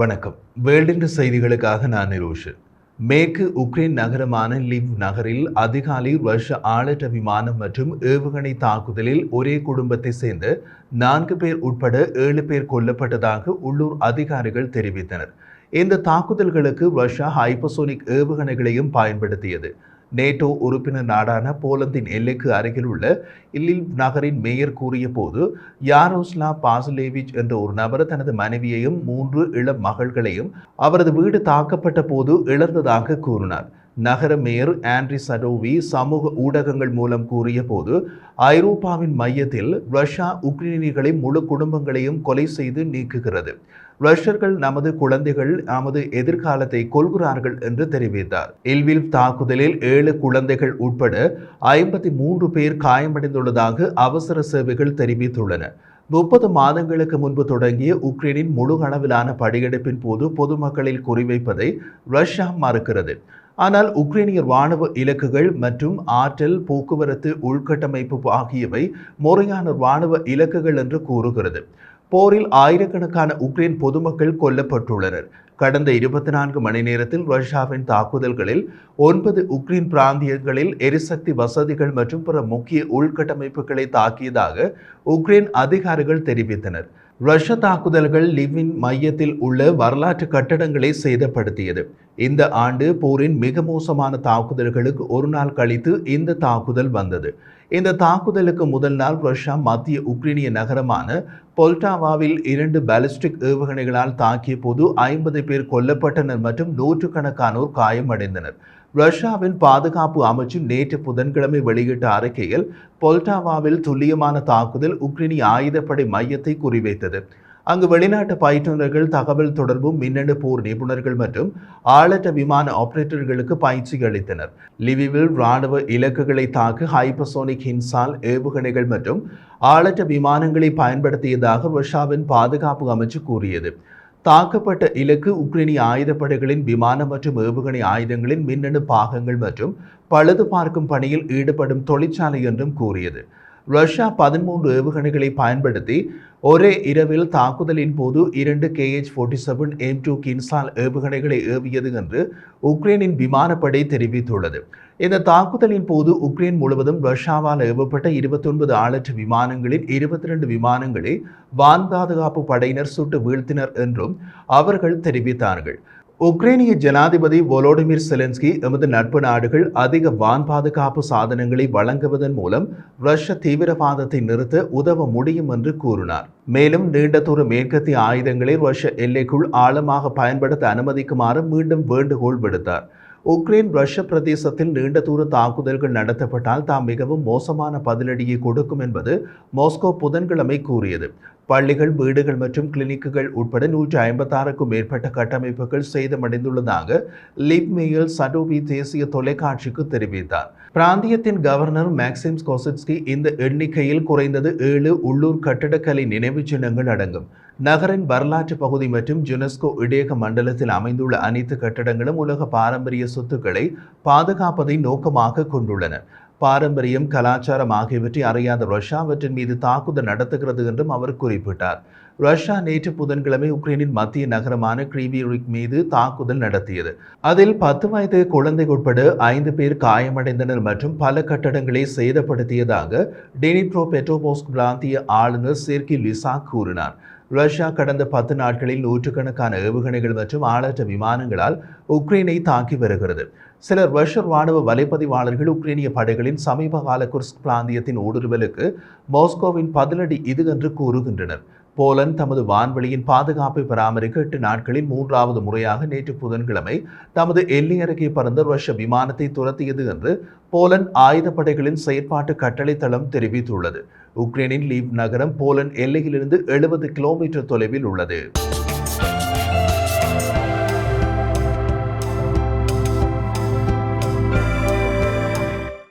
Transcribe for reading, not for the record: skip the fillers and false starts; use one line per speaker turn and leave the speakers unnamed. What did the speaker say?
வணக்கம். வேல்டின் செய்திகளுக்காக நான் நிரோஷன். மேற்கு உக்ரைன் நகரமான லிவ் நகரில் அதிகாலை ரஷ்ய ஆளற்ற விமானம் மற்றும் ஏவுகணை தாக்குதலில் ஒரே குடும்பத்தை சேர்ந்த 4 பேர் உட்பட 7 பேர் கொல்லப்பட்டதாக உள்ளூர் அதிகாரிகள் தெரிவித்தனர். இந்த தாக்குதல்களுக்கு ரஷ்யா ஹைப்பர்சோனிக் ஏவுகணைகளையும் பயன்படுத்தியது. நேட்டோ உறுப்பினர் நாடான போலந்தின் எல்லைக்கு அருகில் உள்ள லிவ் நகரின் மேயர் கூறிய போது, யாரோஸ்லாவ் பாசிலேவிச் என்ற ஒரு நபர் தனது மனைவியையும் 3 இளம் மகள்களையும் அவரது வீடு தாக்கப்பட்ட போது இழந்ததாக கூறினார். நகர மேயர் ஆண்ட்ரி சடோவி சமூக ஊடகங்கள் மூலம் கூறிய போது, ஐரோப்பாவின் மையத்தில் ரஷ்யா உக்ரைனியர்களை முழு குடும்பங்களையும் கொலை செய்து நீக்குகிறது. ரஷ்யர்கள் நமது குழந்தைகள் நமது எதிர்காலத்தை கொள்கிறார்கள் என்று தெரிவித்தார். இல்வில் தாக்குதலில் 7 குழந்தைகள் உட்பட 53 பேர் காயமடைந்துள்ளதாக அவசர சேவைகள் தெரிவித்துள்ளன. 30 மாதங்களுக்கு முன்பு தொடங்கிய உக்ரைனின் முழு அளவிலான படையெடுப்பின் போது பொதுமக்களில் குறிவைப்பதை ரஷ்யா மறுக்கிறது. ஆனால் உக்ரைனிய ராணுவ இலக்குகள் மற்றும் ஆற்றல், போக்குவரத்து, உள்கட்டமைப்பு ஆகியவை முறையான ராணுவ இலக்குகள் என்று கூறுகிறது. போரில் ஆயிரக்கணக்கான உக்ரைன் பொதுமக்கள் கொல்லப்பட்டுள்ளனர். கடந்த 24 மணி நேரத்தில் ரஷ்யாவின் தாக்குதல்களில் 9 உக்ரைன் பிராந்தியங்களில் எரிசக்தி வசதிகள் மற்றும் பிற முக்கிய உள்கட்டமைப்புகளை தாக்கியதாக உக்ரைன் அதிகாரிகள் தெரிவித்தனர். ரஷ்ய தாக்குதல்கள் லிவின் மையத்தில் உள்ள வரலாற்று கட்டடங்களை சேதப்படுத்தியது. இந்த ஆண்டு போரின் மிக மோசமான தாக்குதல்களுக்கு ஒரு நாள் கழித்து இந்த தாக்குதல் வந்தது. இந்த தாக்குதலுக்கு முதல் நாள் ரஷ்யா மத்திய உக்ரைனிய நகரமான பொல்டாவாவில் 2 பாலிஸ்டிக் ஏவுகணைகளால் தாக்கிய போது 50 பேர் கொல்லப்பட்டனர் மற்றும் நூற்றுக்கணக்கானோர் காயமடைந்தனர். ரஷ்யாவின் பாதுகாப்பு அமைச்சு நேற்று புதன்கிழமை வெளியிட்ட அறிக்கையில், பொல்டாவாவில் துல்லியமான தாக்குதல் உக்ரைனிய ஆயுதப்படை மையத்தை குறிவைத்தது. அங்கு வெளிநாட்டு பயிற்றுநர்கள், தகவல் தொடர்பு, மின்னணு போர் நிபுணர்கள் மற்றும் ஆளற்ற விமான ஆபரேட்டர்களுக்கு பயிற்சி அளித்தனர். லிவிவில் ராணுவ இலக்குகளை தாக்க ஹைப்பர்சோனிக் ஹின்சால் ஏவுகணைகள் மற்றும் ஆளற்ற விமானங்களை பயன்படுத்தியதாக ரஷ்யாவின் பாதுகாப்பு அமைச்சு கூறியது. தாக்கப்பட்ட இலக்கு உக்ரைனிய ஆயுதப்படைகளின் விமான மற்றும் ஏவுகணை ஆயுதங்களின் மின்னணு பாகங்கள் மற்றும் பழுது பார்க்கும் பணியில் ஈடுபடும் தொழிற்சாலை என்றும் கூறியது. ரஷ்யா 13 ஏவுகணைகளை பயன்படுத்தி ஒரே இரவில் தாக்குதலின் போது 2 Kh-47 M2 கின்சால் ஏவுகணைகளை ஏவியது என்று உக்ரைனின் விமானப்படை தெரிவித்துள்ளது. இந்த தாக்குதலின் போது உக்ரைன் முழுவதும் ரஷ்யாவால் ஏவப்பட்ட 29 ஆளற்ற விமானங்களில் 22 விமானங்களை வான் பாதுகாப்பு படையினர் சுட்டு வீழ்த்தினர் என்றும் அவர்கள் தெரிவித்தார்கள். உக்ரைனிய ஜனாதிபதி வோலோடிமிர் செலன்ஸ்கி, எமது நட்பு நாடுகள் அதிக வான் பாதுகாப்பு சாதனங்களை வழங்குவதன் மூலம் ரஷ்ய தீவிரவாதத்தை நிறுத்த உதவ முடியும் என்று கூறினார். மேலும் நீண்ட தூர மேற்கத்திய ஆயுதங்களை ரஷ்ய எல்லைக்குள் ஆழமாக பயன்படுத்த அனுமதிக்குமாறு மீண்டும் வேண்டுகோள் விடுத்தார். உக்ரைன் ரஷ்ய பிரதேசத்தில் நீண்ட தூர தாக்குதல்கள் நடத்தப்பட்டால் தாம் மிகவும் மோசமான பதிலடியை கொடுக்கும் என்பது மாஸ்கோ புதன்கிழமை கூறியது. பள்ளிகள், வீடுகள் மற்றும் கிளினிக்குகள் உட்பட 156க்கும் மேற்பட்ட கட்டமைப்புகள் சேதமடைந்துள்ளதாக லிவ் மேயர் சடோவி தேசிய தொலைக்காட்சிக்கு தெரிவித்தார். பிராந்தியத்தின் கவர்னர் மேக்சிம் கோசிட்ஸ்கி, இந்த எண்ணிக்கையில் குறைந்தது 7 உள்ளூர் கட்டடக்கலை நினைவு சின்னங்கள் அடங்கும். நகரின் வரலாற்று பகுதி மற்றும் யுனெஸ்கோ இடையக மண்டலத்தில் அமைந்துள்ள அனைத்து கட்டடங்களும் உலக பாரம்பரிய சொத்துக்களை பாதுகாப்பதை நோக்கமாக கொண்டுள்ளன. பாரம்பரியம், கலாச்சாரம் ஆகியவற்றை அறியாத ரஷ்யா அவற்றின் மீது தாக்குதல் நடத்துகிறது என்றும் அவர் குறிப்பிட்டார். ரஷ்யா நேற்று புதன்கிழமை உக்ரைனின் மத்திய நகரமான கிரீவியரிக் மீது தாக்குதல் நடத்தியது. அதில் 10 வயது குழந்தை உட்பட 5 பேர் காயமடைந்தனர் மற்றும் பல கட்டடங்களை சேதப்படுத்தியதாக டினிப்ரோ பெட்ரோவோஸ்க் பிராந்திய ஆளுநர் செர்கி லிசாக் கூறினார். ரஷ்யா கடந்த 10 நாட்களில் நூற்றுக்கணக்கான ஏவுகணைகள் மற்றும் ஆளற்ற விமானங்களால் உக்ரைனை தாக்கி வருகிறது. சிலர் ரஷ்ய ராணுவ வலைப்பதிவாளர்கள் உக்ரைனிய படைகளின் சமீபகால குர்ஸ்க் பிராந்தியத்தின் ஊடுருவலுக்கு மாஸ்கோவின் பதிலடி இது என்று கூறுகின்றனர். போலந்து தமது வான்வெளியின் பாதுகாப்பை பராமரிக்க 8 நாட்களில் 3வது முறையாக நேற்று புதன்கிழமை தமது எல்லை அருகே பறந்த ரஷ்ய விமானத்தை துரத்தியது என்று போலந்து ஆயுதப்படைகளின் செயற்பாட்டு கட்டளை தளம் தெரிவித்துள்ளது. உக்ரைனின் லீவ் நகரம் போலந்து எல்லையிலிருந்து 70 கிலோமீட்டர் தொலைவில் உள்ளது.